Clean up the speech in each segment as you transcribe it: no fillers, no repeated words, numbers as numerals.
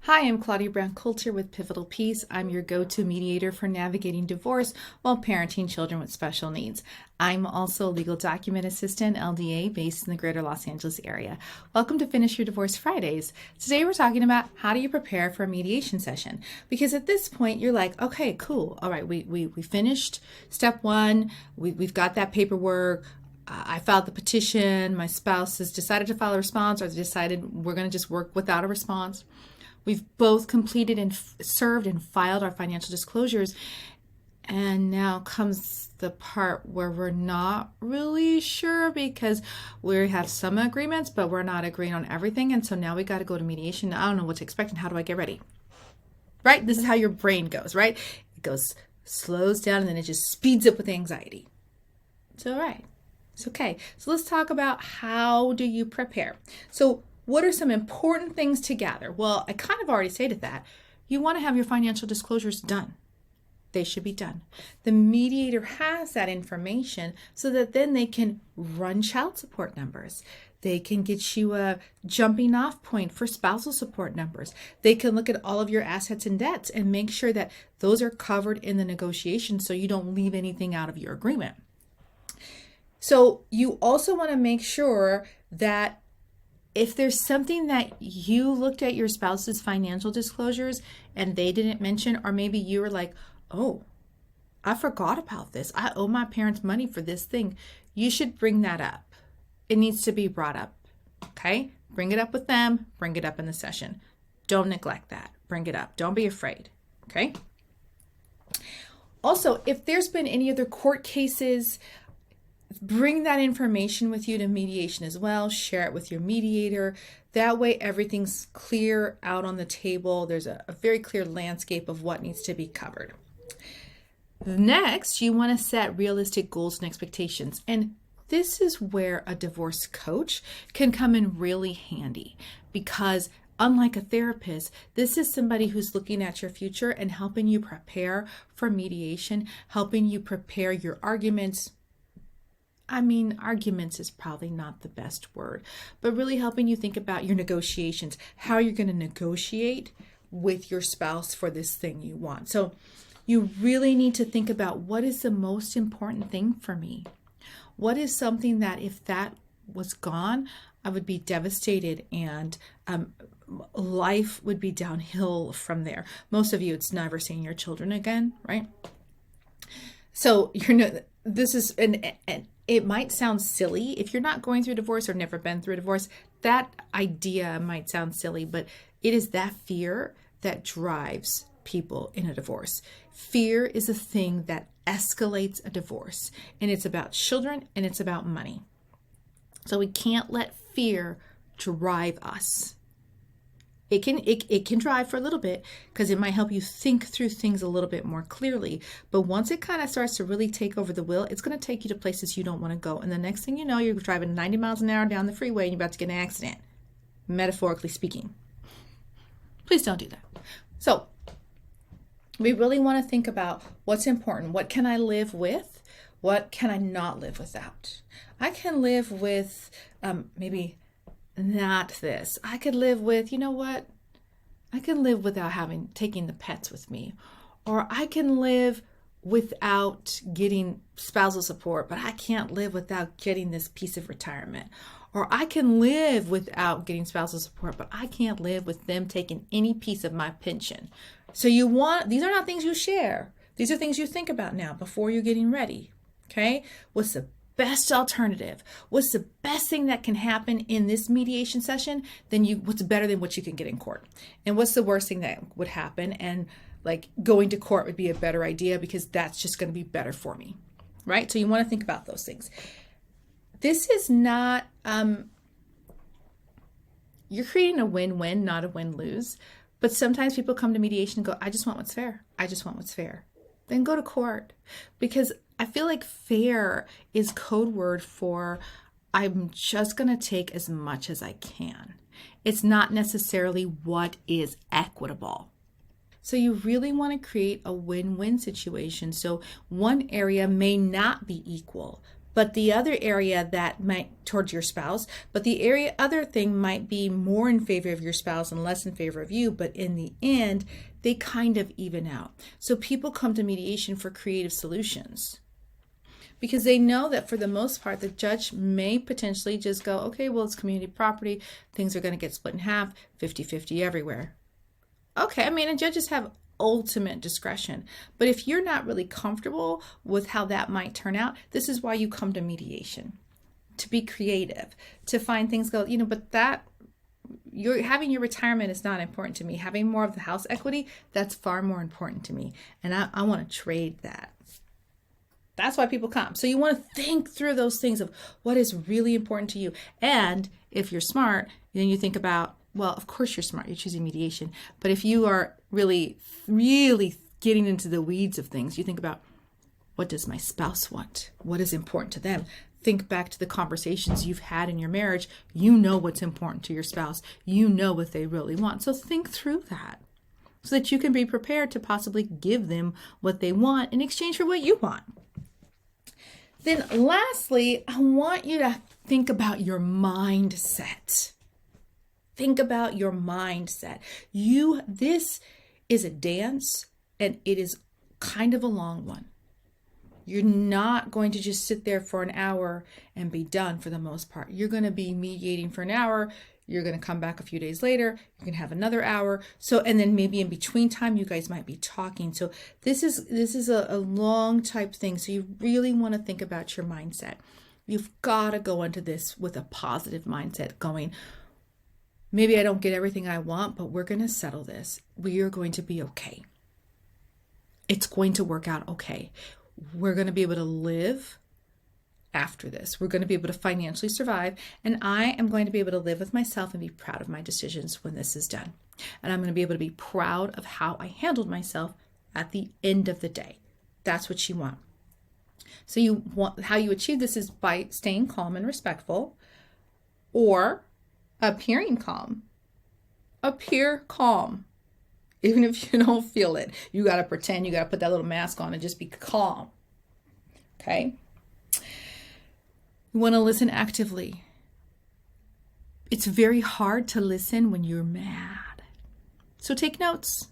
Hi, I'm Claudia Brown Coulter with Pivotal Peace. I'm your go-to mediator for navigating divorce while parenting children with special needs. I'm also a legal document assistant, LDA, based in the greater Los Angeles area. Welcome to Finish Your Divorce Fridays. Today we're talking about how do you prepare for a mediation session? Because at this point you're like, okay, cool. All right, we finished step one. We've got that paperwork. I filed the petition. My spouse has decided to file a response, or they decided we're going to just work without a response. We've both completed and served and filed our financial disclosures. And now comes the part where we're not really sure because we have some agreements, but we're not agreeing on everything. And so now we got to go to mediation. I don't know what to expect and how do I get ready? Right? This is how your brain goes, right? It goes, slows down, and then it just speeds up with anxiety. It's all right. It's okay. So let's talk about how do you prepare. So what are some important things to gather? Well, I kind of already stated that. You want to have your financial disclosures done. They should be done. The mediator has that information so that then they can run child support numbers. They can get you a jumping off point for spousal support numbers. They can look at all of your assets and debts and make sure that those are covered in the negotiation so you don't leave anything out of your agreement. So you also want to make sure that if there's something that you looked at your spouse's financial disclosures and they didn't mention, or maybe you were like, oh, I forgot about this. I owe my parents money for this thing. You should bring that up. It needs to be brought up. Okay? Bring it up with them. Bring it up in the session. Don't neglect that. Bring it up. Don't be afraid. Okay? Also, if there's been any other court cases, bring that information with you to mediation as well. Share it with your mediator. That way everything's clear out on the table. There's a very clear landscape of what needs to be covered. Next, you want to set realistic goals and expectations. And this is where a divorce coach can come in really handy because unlike a therapist, this is somebody who's looking at your future and helping you prepare for mediation, helping you prepare your arguments. Arguments is probably not the best word, but really helping you think about your negotiations, how you're going to negotiate with your spouse for this thing you want. So you really need to think about what is the most important thing for me? What is something that if that was gone, I would be devastated and life would be downhill from there. Most of you, it's never seeing your children again, right? So this is it might sound silly if you're not going through divorce or never been through a divorce. That idea might sound silly, but it is that fear that drives people in a divorce. Fear is a thing that escalates a divorce, and it's about children and it's about money. So we can't let fear drive us. It can drive for a little bit because it might help you think through things a little bit more clearly. But once it kind of starts to really take over the wheel, it's going to take you to places you don't want to go. And the next thing you know, you're driving 90 miles an hour down the freeway and you're about to get in an accident, metaphorically speaking. Please don't do that. So we really want to think about what's important. What can I live with? What can I not live without? I can live with maybe not this. I could live with, I can live without taking the pets with me. Or I can live without getting spousal support, but I can't live without getting this piece of retirement. Or I can live without getting spousal support, but I can't live with them taking any piece of my pension. So these are not things you share. These are things you think about now before you're getting ready. Okay? What's the best alternative? What's the best thing that can happen in this mediation session? What's better than what you can get in court? And what's the worst thing that would happen? And going to court would be a better idea because that's just going to be better for me, right? So you want to think about those things. This is not, you're creating a win-win, not a win-lose. But sometimes people come to mediation and go, I just want what's fair. I just want what's fair. Then go to court because I feel like fair is code word for I'm just going to take as much as I can. It's not necessarily what is equitable. So you really want to create a win-win situation. So one area may not be equal, but the other area that might towards your spouse, but the other thing might be more in favor of your spouse and less in favor of you, but in the end, they kind of even out. So people come to mediation for creative solutions because they know that for the most part, the judge may potentially just go, okay, well, it's community property. Things are going to get split in half, 50-50 everywhere. Okay, I mean, and judges have ultimate discretion. But if you're not really comfortable with how that might turn out, this is why you come to mediation, to be creative, to find things go, but that you're having your retirement is not important to me. Having more of the house equity, that's far more important to me. And I want to trade that. That's why people come. So you want to think through those things of what is really important to you. And if you're smart, then you think about, well, of course you're smart. You're choosing mediation. But if you are really, really getting into the weeds of things, you think about, what does my spouse want? What is important to them? Think back to the conversations you've had in your marriage. You know what's important to your spouse. You know what they really want. So think through that so that you can be prepared to possibly give them what they want in exchange for what you want. Then lastly, I want you to think about your mindset. Think about your mindset. This is a dance, and it is kind of a long one. You're not going to just sit there for an hour and be done for the most part. You're going to be mediating for an hour. You're going to come back a few days later. You can have another hour. So, and then maybe in between time, you guys might be talking. So this is a long type thing. So you really want to think about your mindset. You've got to go into this with a positive mindset going, maybe I don't get everything I want, but we're going to settle this. We are going to be okay. It's going to work out okay. We're going to be able to live after this. We're going to be able to financially survive. And I am going to be able to live with myself and be proud of my decisions when this is done. And I'm going to be able to be proud of how I handled myself at the end of the day. That's what you want. So how you achieve this is by staying calm and respectful, or appearing calm. Appear calm. Even if you don't feel it, you got to pretend, you got to put that little mask on and just be calm. Okay? You want to listen actively. It's very hard to listen when you're mad. So take notes.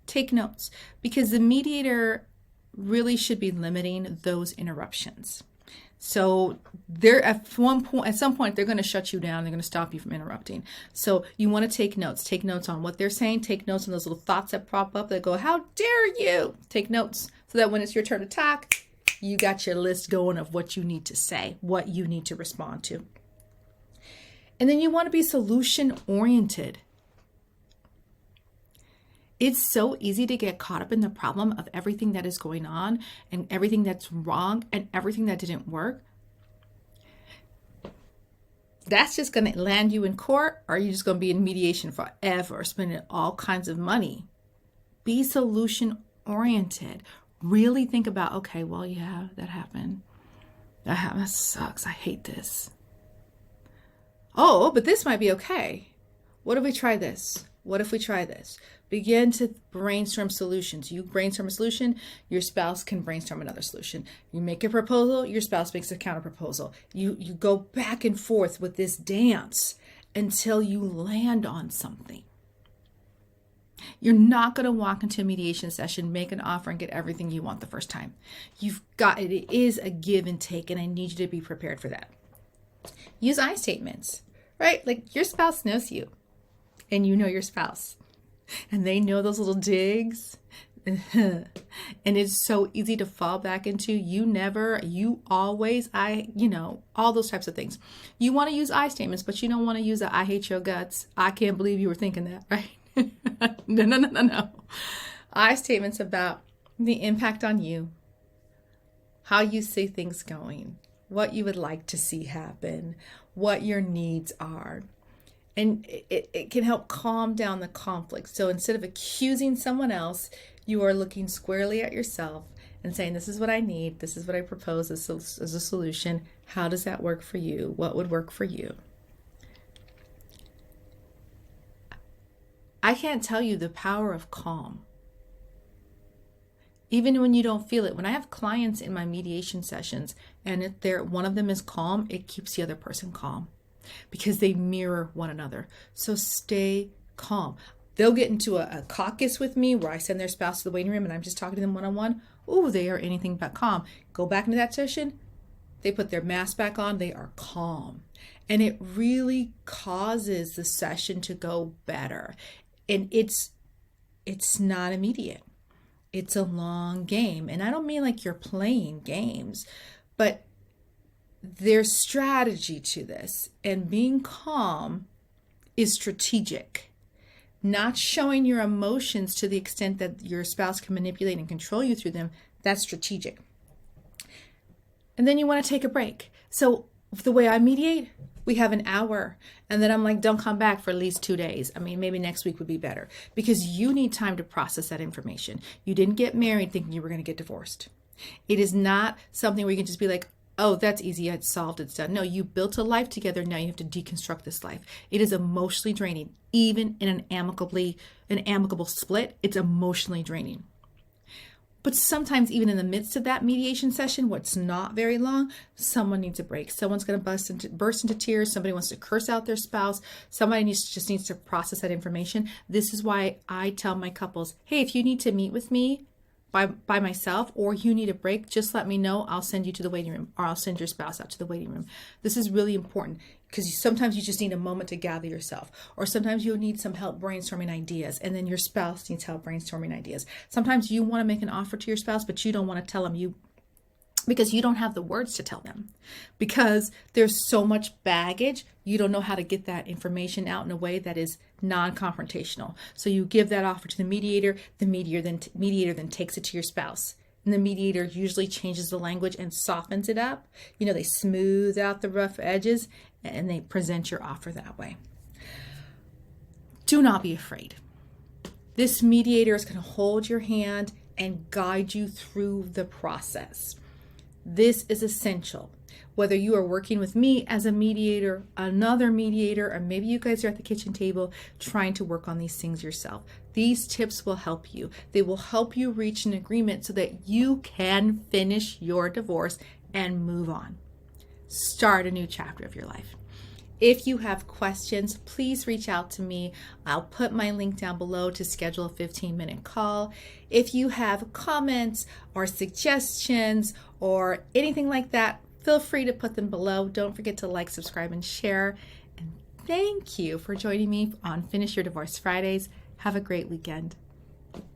Take notes, because the mediator really should be limiting those interruptions. So at some point, they're going to shut you down. They're going to stop you from interrupting. So you want to take notes. Take notes on what they're saying. Take notes on those little thoughts that pop up that go, how dare you? Take notes so that when it's your turn to talk, you got your list going of what you need to say, what you need to respond to. And then you want to be solution oriented. It's so easy to get caught up in the problem of everything that is going on and everything that's wrong and everything that didn't work. That's just going to land you in court, or are you just going to be in mediation forever, spending all kinds of money? Be solution oriented. Really think about, okay, well, yeah, that happened. That sucks. I hate this. Oh, but this might be okay. What if we try this? What if we try this? Begin to brainstorm solutions. You brainstorm a solution, your spouse can brainstorm another solution. You make a proposal, your spouse makes a counter proposal. You go back and forth with this dance until you land on something. You're not going to walk into a mediation session, make an offer, and get everything you want the first time. It is a give and take, and I need you to be prepared for that. Use I statements, right? Like your spouse knows you, and you know your spouse. And they know those little digs. And it's so easy to fall back into you never, you always, all those types of things. You want to use I statements, but you don't want to use a I hate your guts. I can't believe you were thinking that, right? No. I statements about the impact on you, how you see things going, what you would like to see happen, what your needs are. And it can help calm down the conflict. So instead of accusing someone else, you are looking squarely at yourself and saying, this is what I need. This is what I propose as a solution. How does that work for you? What would work for you? I can't tell you the power of calm. even when you don't feel it. When I have clients in my mediation sessions and if one of them is calm, it keeps the other person calm because they mirror one another. So stay calm. They'll get into a caucus with me where I send their spouse to the waiting room and I'm just talking to them one-on-one. Oh, they are anything but calm. Go back into that session. They put their mask back on. They are calm. And it really causes the session to go better. And it's not immediate. It's a long game. And I don't mean like you're playing games, but there's strategy to this. And being calm is strategic. Not showing your emotions to the extent that your spouse can manipulate and control you through them, that's strategic. And then you want to take a break. So the way I mediate, we have an hour. And then I'm like, don't come back for at least 2 days. I mean, maybe next week would be better because you need time to process that information. You didn't get married thinking you were going to get divorced. It is not something where you can just be like, oh, that's easy. It's solved. It's done. No, you built a life together. Now you have to deconstruct this life. It is emotionally draining. Even in an amicable split, it's emotionally draining. But sometimes even in the midst of that mediation session, what's not very long, someone needs a break. Someone's going to burst into tears. Somebody wants to curse out their spouse. Somebody just needs to process that information. This is why I tell my couples, hey, if you need to meet with me by myself or you need a break, just let me know. I'll send you to the waiting room or I'll send your spouse out to the waiting room. This is really important because sometimes you just need a moment to gather yourself, or sometimes you'll need some help brainstorming ideas and then your spouse needs help brainstorming ideas. Sometimes you want to make an offer to your spouse, but you don't want to tell them because you don't have the words to tell them because there's so much baggage. You don't know how to get that information out in a way that is non-confrontational. So you give that offer to the mediator. The mediator then takes it to your spouse. And the mediator usually changes the language and softens it up. They smooth out the rough edges and they present your offer that way. Do not be afraid. This mediator is going to hold your hand and guide you through the process. This is essential. Whether you are working with me as a mediator, another mediator, or maybe you guys are at the kitchen table trying to work on these things yourself. These tips will help you. They will help you reach an agreement so that you can finish your divorce and move on. Start a new chapter of your life. If you have questions, please reach out to me. I'll put my link down below to schedule a 15-minute call. If you have comments or suggestions or anything like that, feel free to put them below. Don't forget to like, subscribe, and share. And thank you for joining me on Finish Your Divorce Fridays. Have a great weekend.